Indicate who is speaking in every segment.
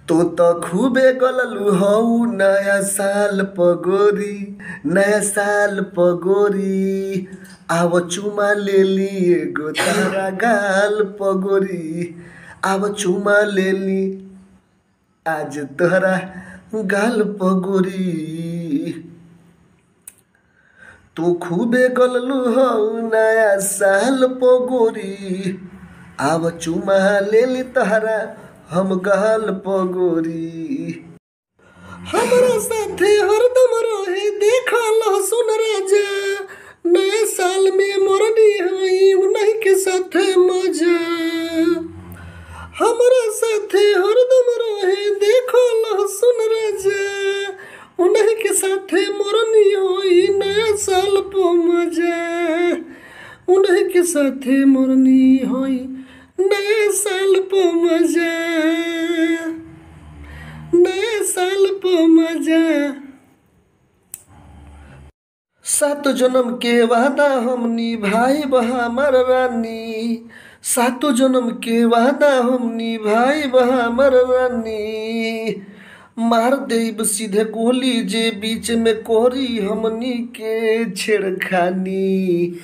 Speaker 1: तो खूबे गललू हऊ नया साल पगोरी, नया साल पगोरी। आव चुमा लेली एगो तारा गाल पगोरी, आव चुमा लेली आज तोहरा गाल पगोरी। तू खूबे गललू हऊ नया साल पगोरी, आव चुमा लेली तोहरा हम गाल पगोरी। हमरा साथे हरदम रहे देखल सुन राजा, नए साल में मोरनी हई उन्हीं के साथे मजा। हमरा साथे हरदम रहे देखल सुन राजा, उन्हीं के साथे मोरनी हई नया साल पे मजा। उन्हीं के साथे मोरनी हई नए साल पे मजा, नए साल पे मजा। सात जन्म के वादा हम निभाइब हमर रानी, सातों जन्म के वादा हम निभाइब हमर रानी। मार देब सीधे गोली जे बीच में कोरी हमनी के छेड़खानी।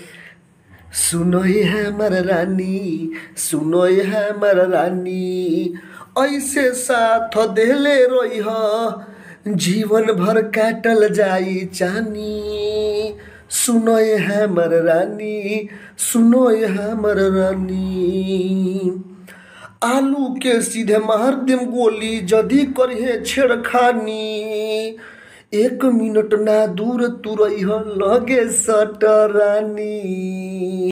Speaker 1: सुनो ये हमर रानी, सुनो ये हमर रानी, ऐसे साथ देले रोइह जीवन भर काटल जाई चानी। सुनो ये हमर रानी, सुनो ये हमर रानी। आलू के सीधे मार देम गोली जदी करिहे छेड़खानी। 1 मिनट ना दूर तू रहिह लगे सट रानी।